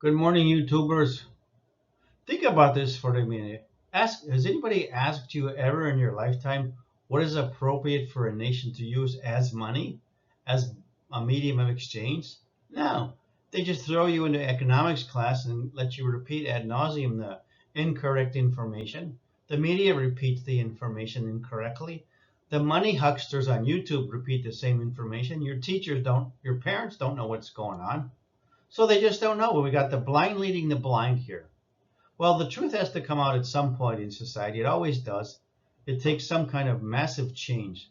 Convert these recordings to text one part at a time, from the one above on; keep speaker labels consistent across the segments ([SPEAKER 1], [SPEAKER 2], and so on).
[SPEAKER 1] Good morning, YouTubers. Think about this for a minute. Has anybody asked you ever in your lifetime what is appropriate for a nation to use as money, as a medium of exchange? No. They just throw you into economics class and let you repeat ad nauseum the incorrect information. The media repeats the information incorrectly. The money hucksters on YouTube repeat the same information. Your teachers don't, your parents don't know what's going on. So they just don't know. We got the blind leading the blind here. Well, the truth has to come out at some point in society. It always does. It takes some kind of massive change.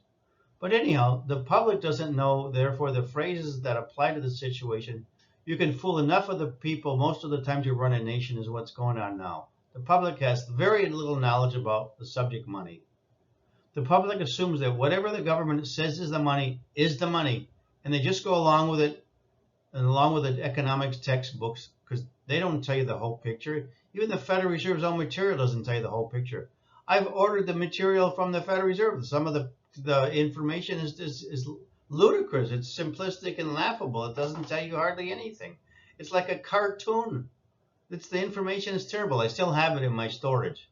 [SPEAKER 1] But anyhow, the public doesn't know, therefore, the phrases that apply to the situation. You can fool enough of the people most of the time to run a nation, is what's going on now. The public has very little knowledge about the subject money. The public assumes that whatever the government says is the money, and they just go along with it and along with the economics textbooks, because they don't tell you the whole picture. Even the Federal Reserve's own material doesn't tell you the whole picture. I've ordered the material from the Federal Reserve. Some of the information is ludicrous. It's simplistic and laughable. It doesn't tell you hardly anything. It's like a cartoon. The information is terrible. I still have it in my storage.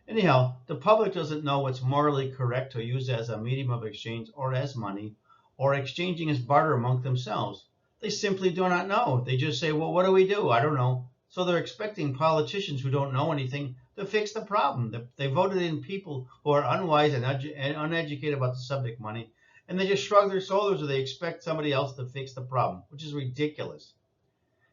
[SPEAKER 1] Anyhow, the public doesn't know what's morally correct to use as a medium of exchange or as money or exchanging as barter among themselves. They simply do not know. They just say, well, what do we do? I don't know. So they're expecting politicians who don't know anything to fix the problem. They voted in people who are unwise and uneducated about the subject money, and they just shrug their shoulders or they expect somebody else to fix the problem, which is ridiculous.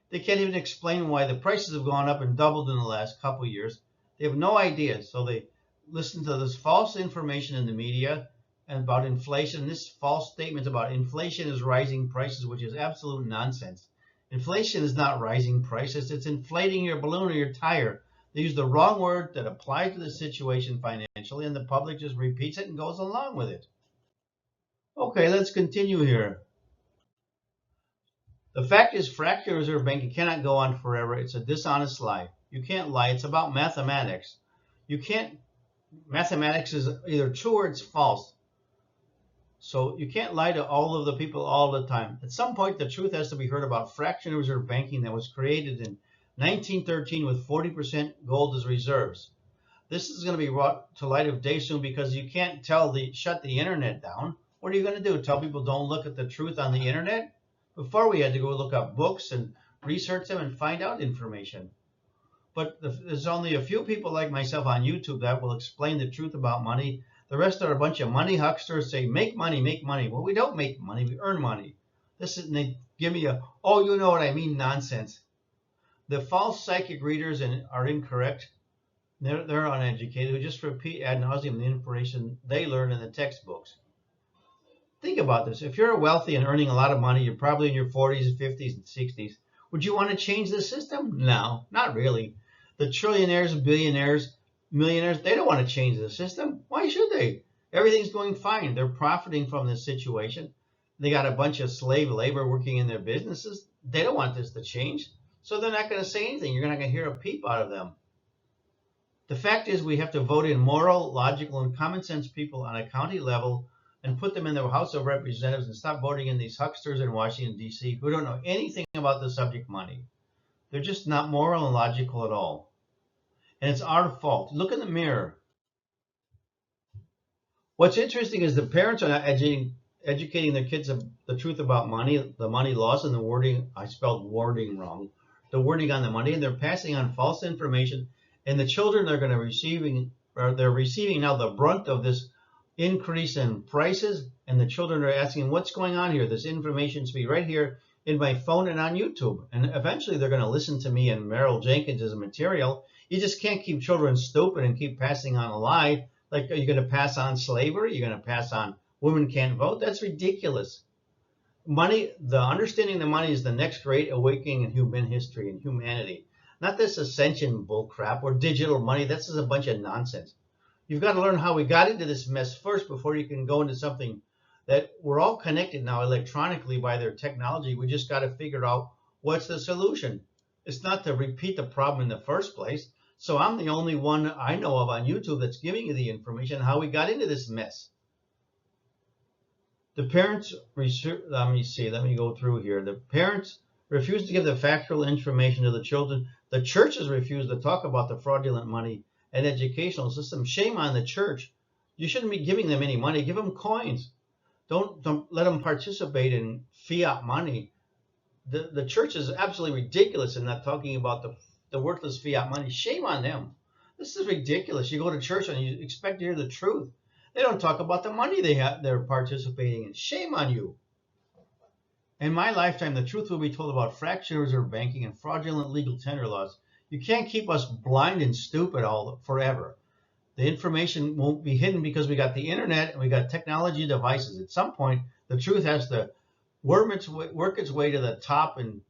[SPEAKER 1] They can't even explain why the prices have gone up and doubled in the last couple of years. They have no idea. So they listen to this false information in the media and about inflation. This false statement about inflation is rising prices, which is absolute nonsense. Inflation is not rising prices. It's inflating your balloon or your tire. They use the wrong word that applies to the situation financially, and the public just repeats it and goes along with it. Okay, let's continue here. The fact is, fractional reserve banking cannot go on forever. It's a dishonest lie. You can't lie. It's about mathematics. You can't, mathematics is either true or it's false. So you can't lie to all of the people all the time. At some point, the truth has to be heard about fractional reserve banking that was created in 1913 with 40% gold as reserves. This is going to be brought to light of day soon because you can't shut the internet down. What are you going to do? Tell people don't look at the truth on the internet? Before we had to go look up books and research them and find out information. But there's only a few people like myself on YouTube that will explain the truth about money. The rest are a bunch of money hucksters say, make money, make money. Well, we don't make money, we earn money. And they give me oh, you know what I mean, nonsense. The false psychic readers are incorrect. They're uneducated, who just repeat ad nauseum the information they learn in the textbooks. Think about this. If you're wealthy and earning a lot of money, you're probably in your 40s, 50s, and 60s. Would you want to change the system? No, not really. The trillionaires, billionaires, millionaires, they don't want to change the system. Why should they? Everything's going fine. They're profiting from this situation. They got a bunch of slave labor working in their businesses. They don't want this to change. So they're not going to say anything. You're not going to hear a peep out of them. The fact is we have to vote in moral, logical, and common sense people on a county level and put them in the House of Representatives and stop voting in these hucksters in Washington, D.C. who don't know anything about the subject money. They're just not moral and logical at all. And it's our fault. Look in the mirror. What's interesting is the parents are not educating their kids of the truth about money, the money laws, and the wording. I spelled wording wrong. The wording on the money, and they're passing on false information. And the children are going to they're receiving now the brunt of this increase in prices, and the children are asking, what's going on here? This information should be right here in my phone and on YouTube. And eventually they're going to listen to me and Merrill Jenkins as a material. You just can't keep children stupid and keep passing on a lie. Like, are you going to pass on slavery? You're going to pass on women can't vote? That's ridiculous. Money, the understanding of money is the next great awakening in human history and humanity. Not this ascension bullcrap or digital money. That's just a bunch of nonsense. You've got to learn how we got into this mess first before you can go into something that we're all connected now electronically by their technology. We just got to figure out what's the solution. It's not to repeat the problem in the first place. So I'm the only one I know of on YouTube that's giving you the information on how we got into this mess. The parents, let me go through here. The parents refuse to give the factual information to the children. The churches refuse to talk about the fraudulent money and educational system. Shame on the church. You shouldn't be giving them any money. Give them coins. Don't let them participate in fiat money. The church is absolutely ridiculous in not talking about the worthless fiat money. Shame on them. This is ridiculous. You go to church and you expect to hear the truth. They don't talk about the money they're participating in. Shame on you. In my lifetime, the truth will be told about fractured reserve banking and fraudulent legal tender laws. You can't keep us blind and stupid all forever. The information won't be hidden because we got the internet and we got technology devices. At some point, the truth has to work its way to the top and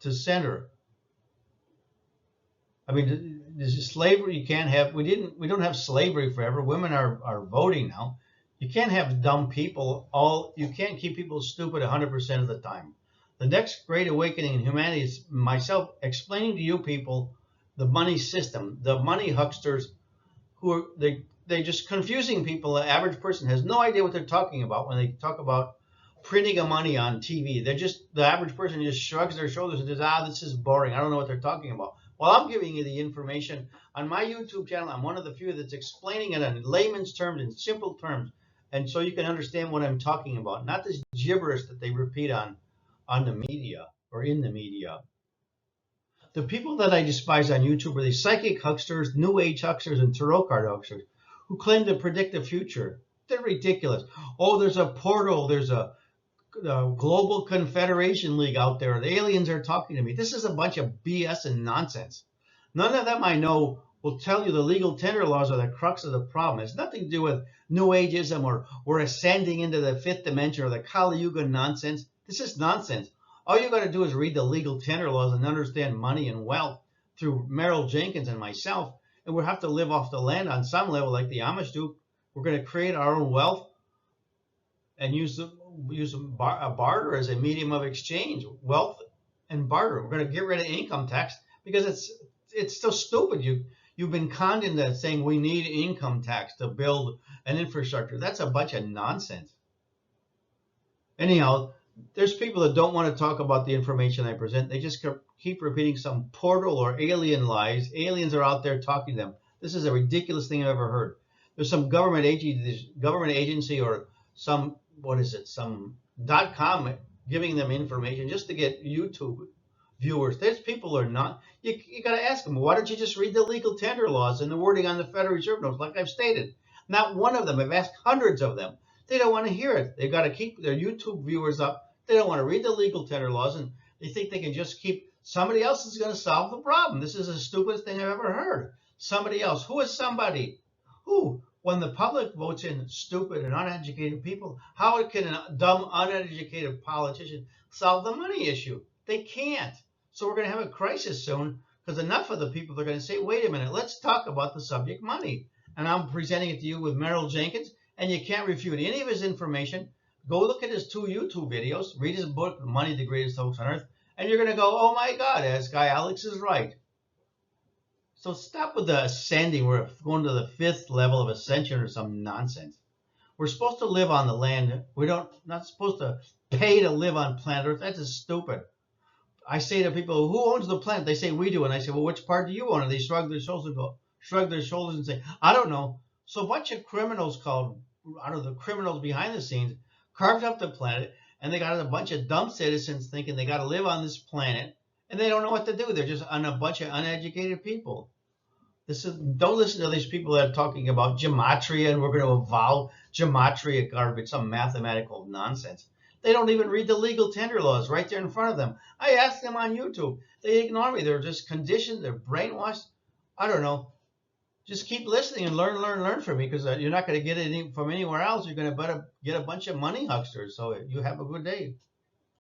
[SPEAKER 1] to center. I mean, this is slavery. You can't have. We don't have slavery forever. Women are voting now. You can't have dumb people. You can't keep people stupid 100% of the time. The next great awakening in humanity is myself explaining to you people the money system, the money hucksters, who are they just confusing people. The average person has no idea what they're talking about when they talk about printing of money on TV. The average person just shrugs their shoulders and says, this is boring. I don't know what they're talking about. Well, I'm giving you the information on my YouTube channel. I'm one of the few that's explaining it in layman's terms, in simple terms, and so you can understand what I'm talking about, not this gibberish that they repeat on the media or in the media. The people that I despise on YouTube are these psychic hucksters, new age hucksters, and tarot card hucksters who claim to predict the future. They're ridiculous. Oh, there's a portal. There's a global confederation league out there. The aliens are talking to me. This is a bunch of BS and nonsense. None of them I know will tell you the legal tender laws are the crux of the problem. It's nothing to do with New Ageism or we're ascending into the fifth dimension or the Kali Yuga nonsense. This is nonsense. All you got to do is read the legal tender laws and understand money and wealth through Merrill Jenkins and myself. And we'll have to live off the land on some level like the Amish do. We're going to create our own wealth and use a barter as a medium of exchange, wealth and barter. We're going to get rid of income tax because it's so stupid. You've been conned into saying we need income tax to build an infrastructure. That's a bunch of nonsense. Anyhow, there's people that don't want to talk about the information I present. They just keep repeating some portal or alien lies. Aliens are out there talking to them. This is a ridiculous thing I've ever heard. There's some government agency or some .com giving them information just to get YouTube viewers. There's people who are not. You got to ask them, why don't you just read the legal tender laws and the wording on the Federal Reserve notes like I've stated? Not one of them. I've asked hundreds of them. They don't want to hear it. They've got to keep their YouTube viewers up. They don't want to read the legal tender laws, and they think they can just keep somebody else is going to solve the problem. This is the stupidest thing I've ever heard. Somebody else. Who is somebody? Who? When the public votes in stupid and uneducated people, how can a dumb, uneducated politician solve the money issue? They can't. So we're going to have a crisis soon because enough of the people are going to say, wait a minute, let's talk about the subject money. And I'm presenting it to you with Merrill Jenkins, and you can't refute any of his information. Go look at his 2 YouTube videos, read his book, Money, the Greatest Hoax on Earth, and you're going to go, oh my God, this guy Alex is right. So stop with the ascending. We're going to the 5th level of ascension or some nonsense. We're supposed to live on the land. Not supposed to pay to live on planet Earth. That's just stupid. I say to people, who owns the planet? They say we do. And I say, well, which part do you own? And they shrug their shoulders and say, I don't know. So a bunch of criminals criminals behind the scenes carved up the planet, and they got a bunch of dumb citizens thinking they got to live on this planet, and they don't know what to do. They're just a bunch of uneducated people. Don't listen to these people that are talking about gematria and we're going to evolve gematria garbage, some mathematical nonsense. They don't even read the legal tender laws right there in front of them. I asked them on YouTube. They ignore me. They're just conditioned. They're brainwashed. I don't know. Just keep listening and learn from me because you're not going to get it from anywhere else. You're going to get a bunch of money hucksters. So you have a good day.